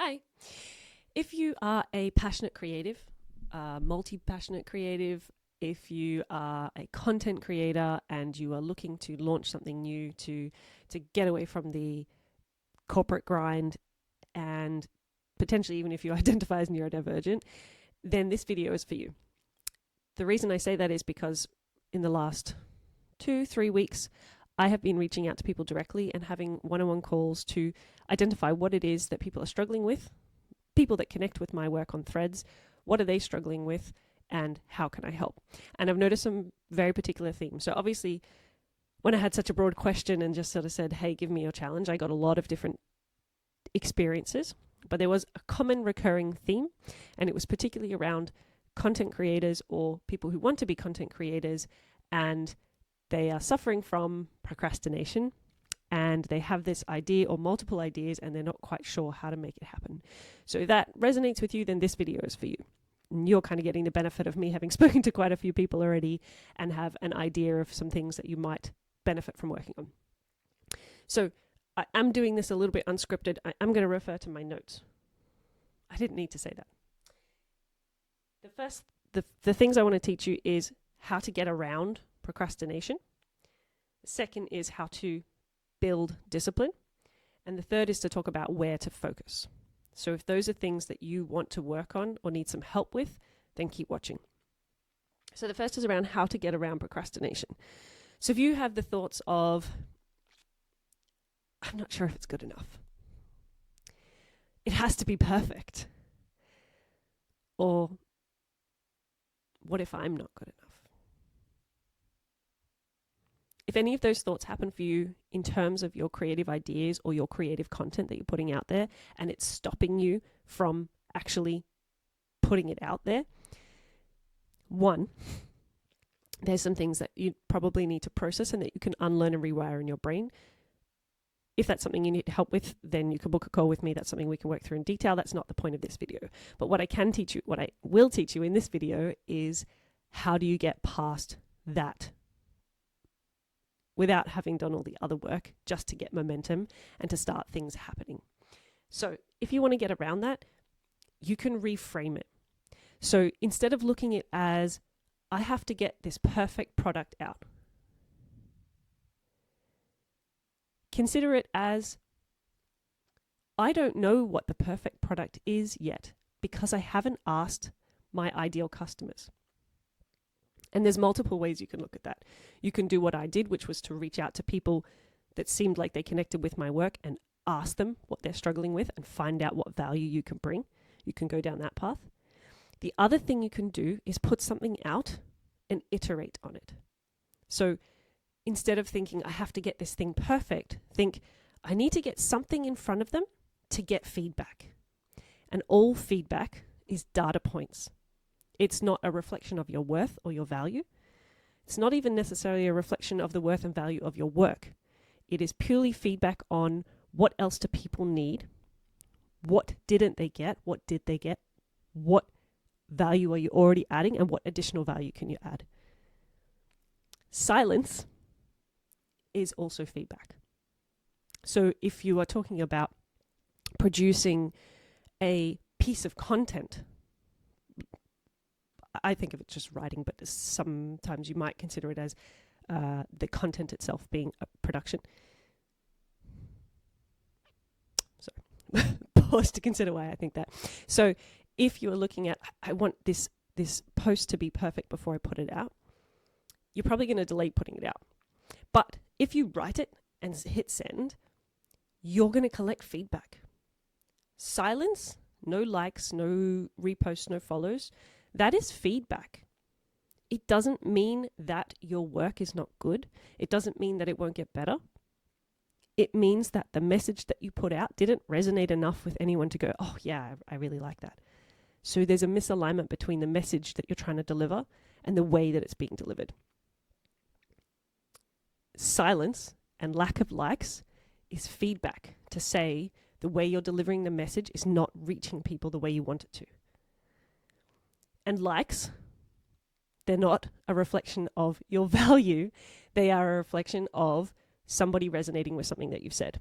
Hi. If you are a passionate creative, multi-passionate creative, if you are a content creator and you are looking to launch something new to get away from the corporate grind, and potentially even if you identify as neurodivergent, then this video is for you. The reason I say that is because in the last 2-3 weeks, I have been reaching out to people directly and having one-on-one calls to identify what it is that people are struggling with, people that connect with my work on Threads, what are they struggling with, and how can I help? And I've noticed some very particular themes. So obviously, when I had such a broad question and just sort of said, hey, give me your challenge, I got a lot of different experiences, but there was a common recurring theme, and it was particularly around content creators or people who want to be content creators, and they are suffering from procrastination, and they have this idea or multiple ideas and they're not quite sure how to make it happen. So if that resonates with you, then this video is for you. And you're kind of getting the benefit of me having spoken to quite a few people already and have an idea of some things that you might benefit from working on. So I am doing this a little bit unscripted. I'm going to refer to my notes. I didn't need to say that. The things I want to teach you is how to get around procrastination. The second is how to build discipline. And the third is to talk about where to focus. So if those are things that you want to work on or need some help with, then keep watching. So the first is around how to get around procrastination. So if you have the thoughts of, I'm not sure if it's good enough, it has to be perfect, or what if I'm not good enough? If any of those thoughts happen for you in terms of your creative ideas or your creative content that you're putting out there, and it's stopping you from actually putting it out there, one, there's some things that you probably need to process and that you can unlearn and rewire in your brain. If that's something you need help with, then you can book a call with me. That's something we can work through in detail. That's not the point of this video. But what I will teach you in this video is how do you get past that without having done all the other work, just to get momentum and to start things happening. So if you want to get around that, you can reframe it. So instead of looking at it as, I have to get this perfect product out, consider it as, I don't know what the perfect product is yet because I haven't asked my ideal customers. And there's multiple ways you can look at that. You can do what I did, which was to reach out to people that seemed like they connected with my work and ask them what they're struggling with and find out what value you can bring. You can go down that path. The other thing you can do is put something out and iterate on it. So instead of thinking, I have to get this thing perfect, think, I need to get something in front of them to get feedback. And all feedback is data points. It's not a reflection of your worth or your value. It's not even necessarily a reflection of the worth and value of your work. It is purely feedback on what else do people need, what didn't they get, what did they get, what value are you already adding, and what additional value can you add. Silence is also feedback. So if you are talking about producing a piece of content, I think of it just writing, but sometimes you might consider it as the content itself being a production. So pause to consider why I think that. So if you're looking at, I want this post to be perfect before I put it out, you're probably going to delay putting it out. But if you write it and hit send, you're going to collect feedback. Silence, no likes, no reposts, no follows, that is feedback. It doesn't mean that your work is not good. It doesn't mean that it won't get better. It means that the message that you put out didn't resonate enough with anyone to go, oh yeah, I really like that. So there's a misalignment between the message that you're trying to deliver and the way that it's being delivered. Silence and lack of likes is feedback to say the way you're delivering the message is not reaching people the way you want it to. And likes, they're not a reflection of your value. They are a reflection of somebody resonating with something that you've said.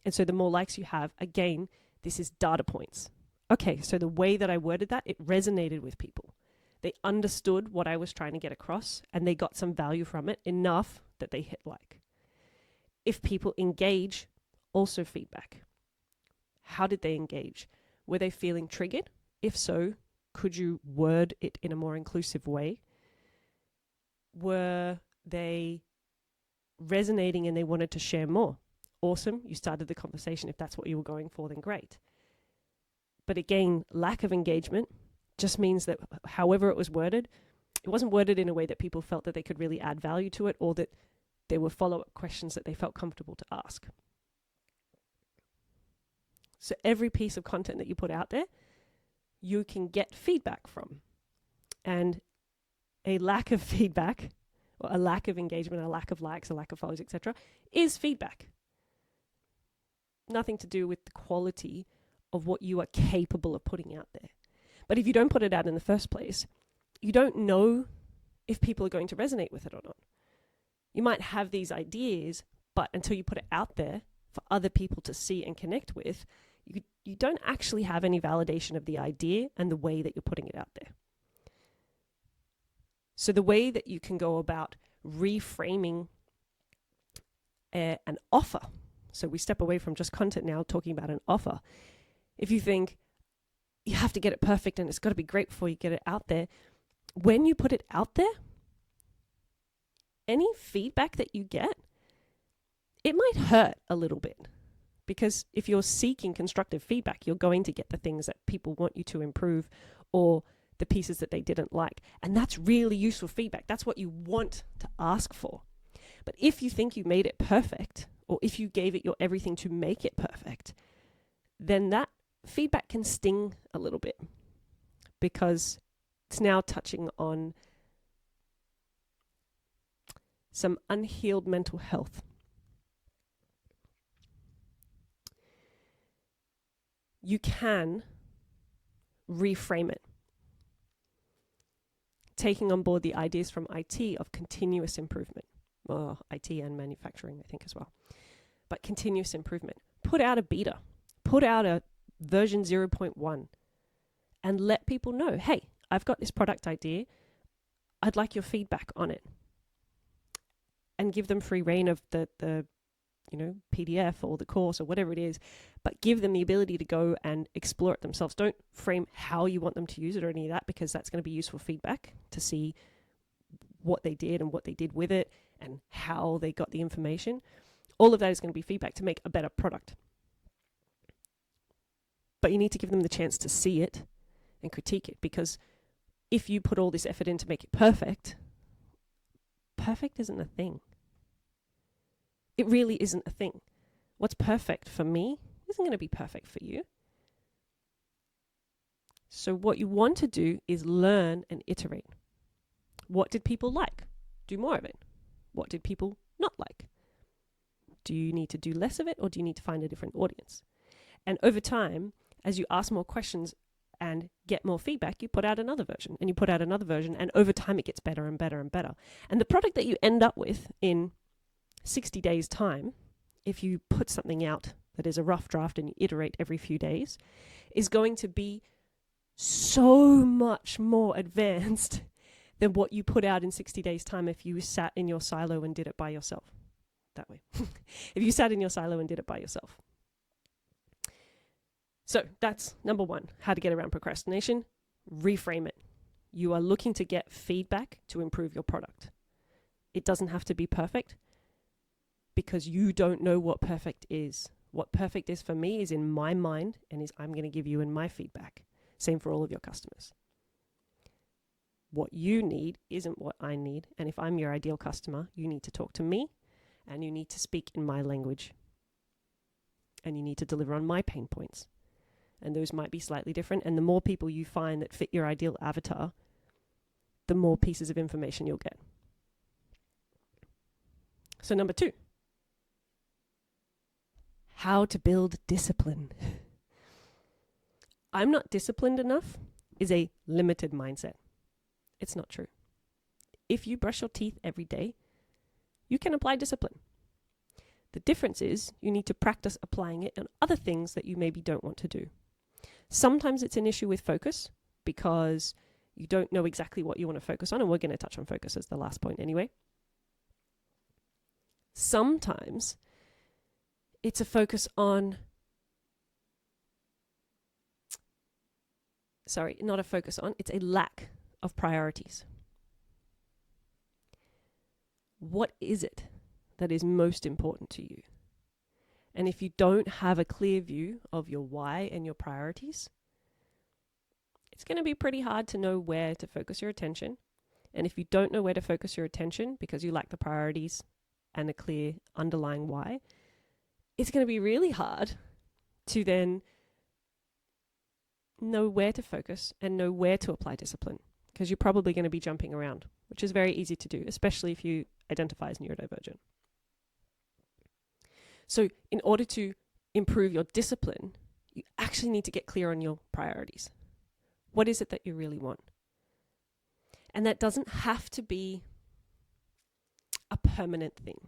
And so the more likes you have, again, This is data points. Okay, so the way that I worded that, it resonated with people. They understood what I was trying to get across, and they got some value from it, enough that they hit like. If people engage, also feedback. How did they engage? Were they feeling triggered? If so, could you word it in a more inclusive way? Were they resonating and they wanted to share more? Awesome, you started the conversation. If that's what you were going for, then great. But again, lack of engagement just means that however it was worded, it wasn't worded in a way that people felt that they could really add value to it, or that there were follow-up questions that they felt comfortable to ask. So every piece of content that you put out there, you can get feedback from. And a lack of feedback, or a lack of engagement, a lack of likes, a lack of follows, etc., is feedback. Nothing to do with the quality of what you are capable of putting out there. But if you don't put it out in the first place, you don't know if people are going to resonate with it or not. You might have these ideas, but until you put it out there for other people to see and connect with, you don't actually have any validation of the idea and the way that you're putting it out there. So the way that you can go about reframing an offer, so we step away from just content now, talking about an offer. If you think you have to get it perfect and it's got to be great before you get it out there, when you put it out there, any feedback that you get, it might hurt a little bit. Because if you're seeking constructive feedback, you're going to get the things that people want you to improve, or the pieces that they didn't like. And that's really useful feedback. That's what you want to ask for. But if you think you made it perfect, or if you gave it your everything to make it perfect, then that feedback can sting a little bit, because it's now touching on some unhealed mental health. You can reframe it, taking on board the ideas from IT of continuous improvement. Well, IT and manufacturing, I think, as well. But continuous improvement. Put out a beta. Put out a version 0.1 and let people know, hey, I've got this product idea. I'd like your feedback on it. And give them free reign of the PDF or the course or whatever it is, but give them the ability to go and explore it themselves. Don't frame how you want them to use it or any of that, because that's going to be useful feedback to see what they did and what they did with it and how they got the information. All of that is going to be feedback to make a better product. But you need to give them the chance to see it and critique it, because if you put all this effort in to make it perfect, perfect isn't a thing. It really isn't a thing. What's perfect for me isn't going to be perfect for you. So what you want to do is learn and iterate. What did people like? Do more of it. What did people not like? Do you need to do less of it, or do you need to find a different audience? And over time, as you ask more questions and get more feedback, you put out another version and you put out another version, and over time it gets better and better and better. And the product that you end up with in 60 days time, if you put something out that is a rough draft and you iterate every few days, is going to be so much more advanced than what you put out in 60 days time if you sat in your silo and did it by yourself. That way. If you sat in your silo and did it by yourself. So that's number one, how to get around procrastination. Reframe it. You are looking to get feedback to improve your product. It doesn't have to be perfect, because you don't know what perfect is. What perfect is for me is in my mind, and is I'm going to give you in my feedback. Same for all of your customers. What you need isn't what I need. And if I'm your ideal customer, you need to talk to me, and you need to speak in my language, and you need to deliver on my pain points. And those might be slightly different. And the more people you find that fit your ideal avatar, the more pieces of information you'll get. So number 2, how to build discipline. I'm not disciplined enough is a limited mindset. It's not true. If you brush your teeth every day, you can apply discipline. The difference is you need to practice applying it on other things that you maybe don't want to do. Sometimes it's an issue with focus because you don't know exactly what you want to focus on, and we're going to touch on focus as the last point anyway. Sometimes it's a focus on, not a focus on, it's a lack of priorities. What is it that is most important to you? And if you don't have a clear view of your why and your priorities, it's going to be pretty hard to know where to focus your attention. And if you don't know where to focus your attention because you lack the priorities and a clear underlying why, it's going to be really hard to then know where to focus and know where to apply discipline, because you're probably going to be jumping around, which is very easy to do, especially if you identify as neurodivergent. So in order to improve your discipline, you actually need to get clear on your priorities. What is it that you really want? And that doesn't have to be a permanent thing.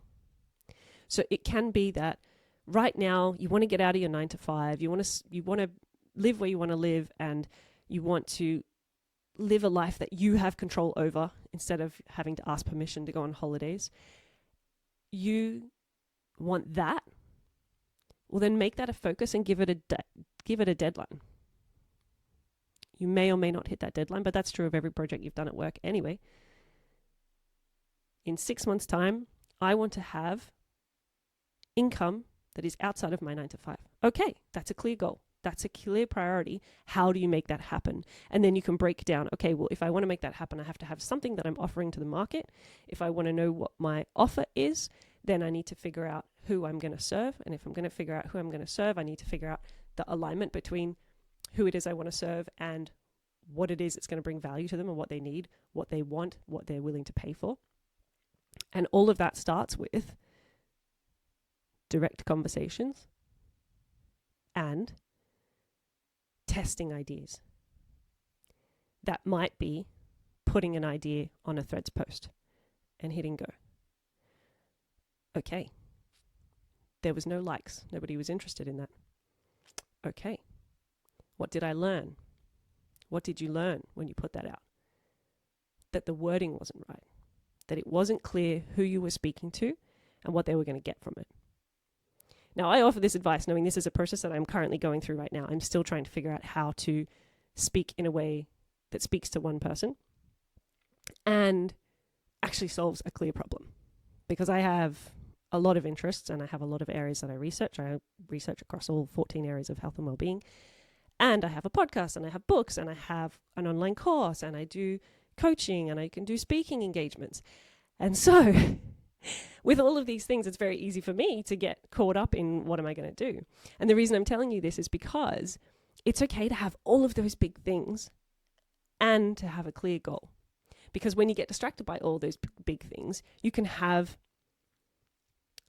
So it can be that right now you want to get out of your 9 to 5, you want to live where you want to live, and you want to live a life that you have control over instead of having to ask permission to go on holidays. You want that? Well, then make that a focus and give it a deadline. You may or may not hit that deadline, but that's true of every project you've done at work anyway. In 6 months' time, I want to have income that is outside of my 9 to 5. Okay, that's a clear goal. That's a clear priority. How do you make that happen? And then you can break down, okay, well, if I want to make that happen, I have to have something that I'm offering to the market. If I want to know what my offer is, then I need to figure out who I'm going to serve. And if I'm going to figure out who I'm going to serve, I need to figure out the alignment between who it is I want to serve and what it is that's going to bring value to them and what they need, what they want, what they're willing to pay for. And all of that starts with direct conversations and testing ideas. That might be putting an idea on a Threads post and hitting go. Okay. There was no likes. Nobody was interested in that. Okay. What did I learn? What did you learn when you put that out? That the wording wasn't right. That it wasn't clear who you were speaking to and what they were going to get from it. Now, I offer this advice knowing this is a process that I'm currently going through right now. I'm still trying to figure out how to speak in a way that speaks to one person and actually solves a clear problem. Because I have a lot of interests and I have a lot of areas that I research. I research across all 14 areas of health and well-being. And I have a podcast and I have books and I have an online course and I do coaching and I can do speaking engagements. And so with all of these things, it's very easy for me to get caught up in what am I going to do? And the reason I'm telling you this is because it's okay to have all of those big things and to have a clear goal. Because when you get distracted by all those big things, you can have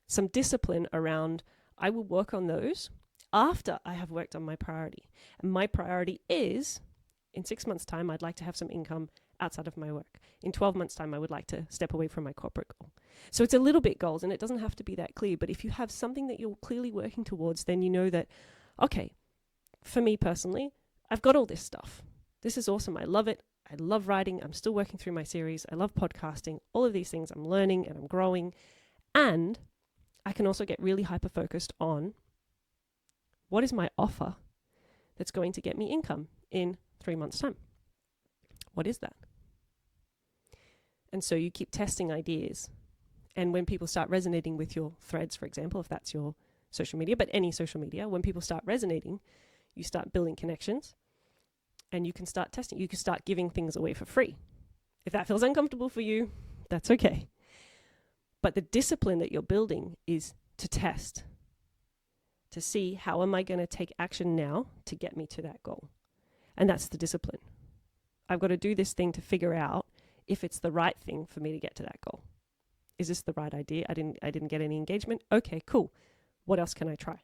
some discipline around, I will work on those after I have worked on my priority. And my priority is, in 6 months' time, I'd like to have some income outside of my work. In 12 months' time, I would like to step away from my corporate goal. So it's a little bit goals, and it doesn't have to be that clear. But if you have something that you're clearly working towards, then you know that, okay, for me personally, I've got all this stuff. This is awesome. I love it. I love writing. I'm still working through my series. I love podcasting. All of these things I'm learning and I'm growing. And I can also get really hyper-focused on what is my offer that's going to get me income in 3 months' time. What is that? And so you keep testing ideas. And when people start resonating with your threads, for example, if that's your social media, but any social media, when people start resonating, you start building connections and you can start testing. You can start giving things away for free. If that feels uncomfortable for you, that's okay. But the discipline that you're building is to test, to see how am I going to take action now to get me to that goal. And that's the discipline. I've got to do this thing to figure out if it's the right thing for me to get to that goal. Is this the right idea? I didn't get any engagement. Okay, cool. What else can I try?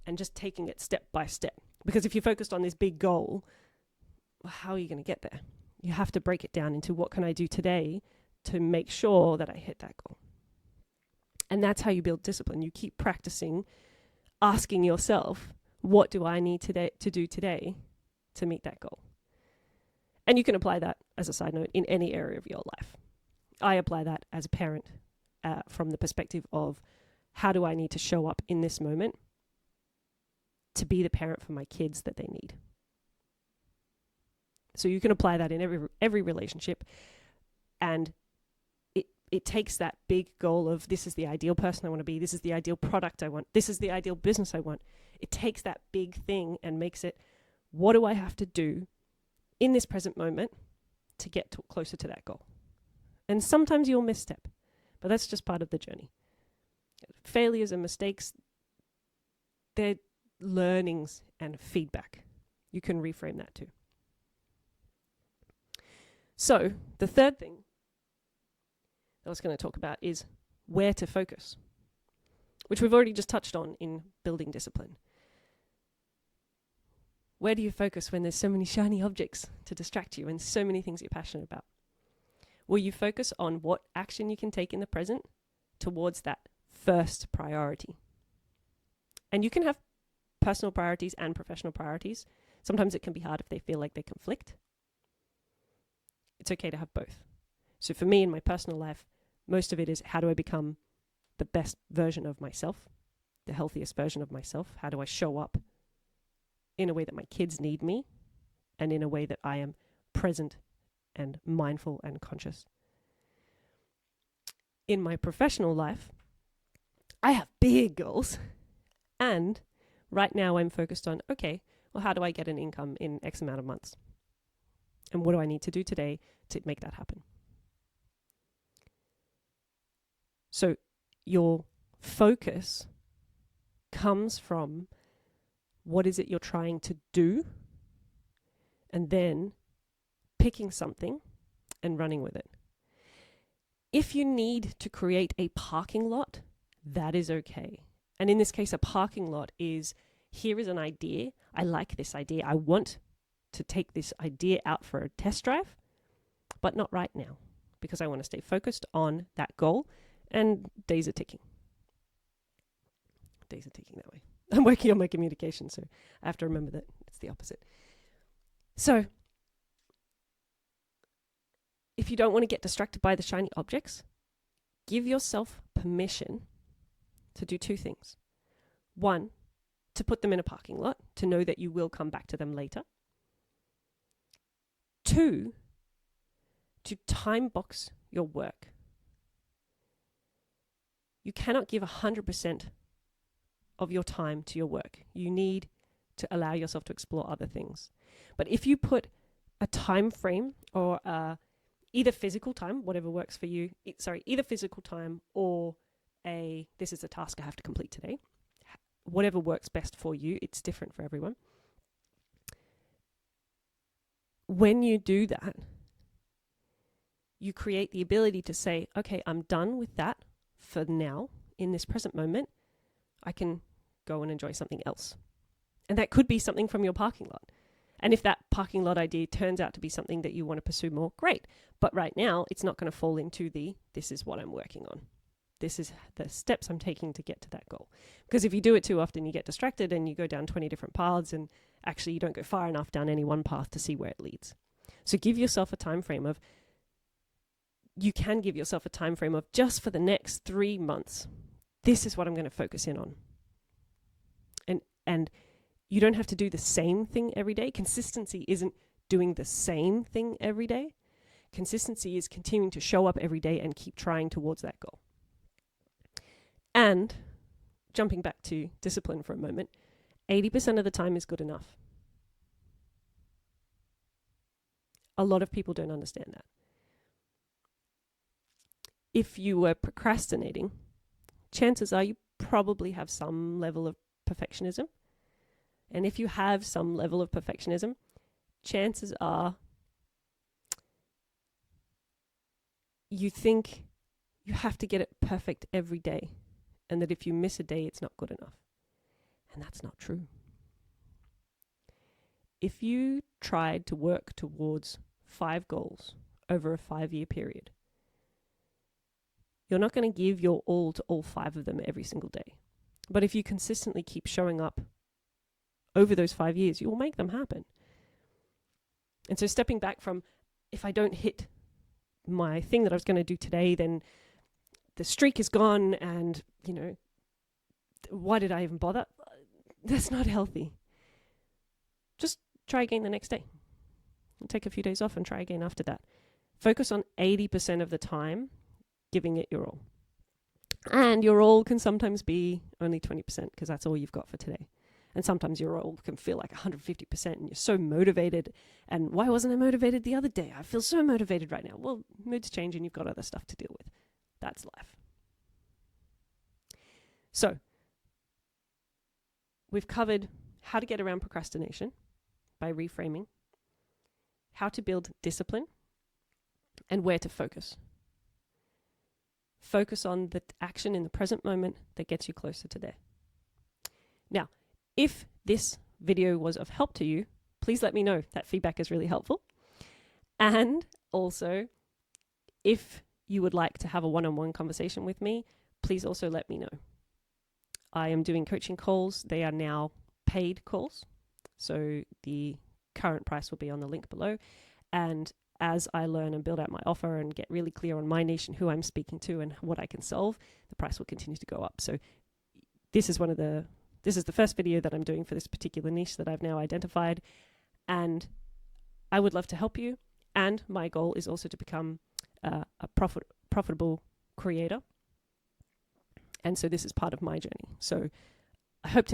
And just taking it step by step. Because if you're focused on this big goal, well, how are you going to get there? You have to break it down into what can I do today to make sure that I hit that goal. And that's how you build discipline. You keep practicing, asking yourself, what do I need to do today to meet that goal? And you can apply that, as a side note, in any area of your life. I apply that as a parent from the perspective of how do I need to show up in this moment to be the parent for my kids that they need. So you can apply that in every relationship, and it takes that big goal of this is the ideal person I want to be, this is the ideal product I want, this is the ideal business I want. It takes that big thing and makes it, what do I have to do in this present moment to get closer to that goal? And sometimes you'll misstep, but that's just part of the journey. Failures and mistakes, they're learnings and feedback. You can reframe that too. So the third thing that I was going to talk about is where to focus, which we've already just touched on in building discipline. Where do you focus when there's so many shiny objects to distract you and so many things you're passionate about? Will you focus on what action you can take in the present towards that first priority? And you can have personal priorities and professional priorities. Sometimes it can be hard if they feel like they conflict. It's okay to have both. So for me in my personal life, most of it is how do I become the best version of myself, the healthiest version of myself? How do I show up in a way that my kids need me and in a way that I am present and mindful and conscious? In my professional life, I have big goals, and right now I'm focused on, okay, well, how do I get an income in X amount of months? And what do I need to do today to make that happen? So your focus comes from what is it you're trying to do, and then picking something and running with it. If you need to create a parking lot, that is okay. And in this case, a parking lot is, here is an idea. I like this idea. I want to take this idea out for a test drive, but not right now because I want to stay focused on that goal, and days are ticking. Days are ticking that way. I'm working on my communication, so I have to remember that it's the opposite. So if you don't want to get distracted by the shiny objects, give yourself permission to do two things. One, to put them in a parking lot, to know that you will come back to them later. Two, to time box your work. You cannot give 100% of your time to your work. You need to allow yourself to explore other things. But if you put a time frame or either physical time, whatever works for you, either physical time or this is a task I have to complete today, whatever works best for you, it's different for everyone. When you do that, you create the ability to say, okay, I'm done with that for now. In this present moment, I can go and enjoy something else. And that could be something from your parking lot. And if that parking lot idea turns out to be something that you want to pursue more, great. But right now, it's not going to fall into this is what I'm working on. This is the steps I'm taking to get to that goal. Because if you do it too often, you get distracted and you go down 20 different paths, and actually you don't go far enough down any one path to see where it leads. So give yourself a time frame of, you can give yourself a time frame of just for the next 3 months, this is what I'm going to focus in on. And you don't have to do the same thing every day. Consistency isn't doing the same thing every day. Consistency is continuing to show up every day and keep trying towards that goal. And jumping back to discipline for a moment, 80% of the time is good enough. A lot of people don't understand that. If you were procrastinating, chances are you probably have some level of perfectionism. And if you have some level of perfectionism, chances are you think you have to get it perfect every day, and that if you miss a day, it's not good enough. And that's not true. If you tried to work towards 5 goals over a 5-year period, You're not going to give your all to all 5 of them every single day. But if you consistently keep showing up over those 5 years, you will make them happen. And so stepping back from, if I don't hit my thing that I was going to do today, then the streak is gone and, why did I even bother? That's not healthy. Just try again the next day. Take a few days off and try again after that. Focus on 80% of the time giving it your all. And your all can sometimes be only 20% because that's all you've got for today. And sometimes your all can feel like 150% and you're so motivated. And why wasn't I motivated the other day? I feel so motivated right now. Well, moods change and you've got other stuff to deal with. That's life. So, we've covered how to get around procrastination by reframing, how to build discipline, and where to focus. Focus on the action in the present moment that gets you closer to there. Now, if this video was of help to you, please let me know. That feedback is really helpful. And also, if you would like to have a one-on-one conversation with me, please also let me know. I am doing coaching calls. They are now paid calls. So the current price will be on the link below. And as I learn and build out my offer and get really clear on my niche and who I'm speaking to and what I can solve, the price will continue to go up. So this is the first video that I'm doing for this particular niche that I've now identified. And I would love to help you. And my goal is also to become a profitable creator. And so this is part of my journey. So I hope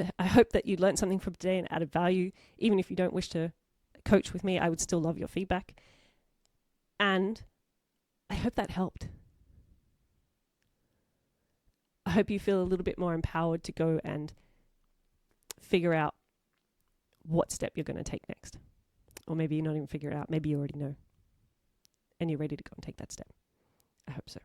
that you learned something from today and added value. Even if you don't wish to coach with me, I would still love your feedback. And I hope that helped. I hope you feel a little bit more empowered to go and figure out what step you're going to take next. Or maybe you're not even figure it out. Maybe you already know. And you're ready to go and take that step. I hope so.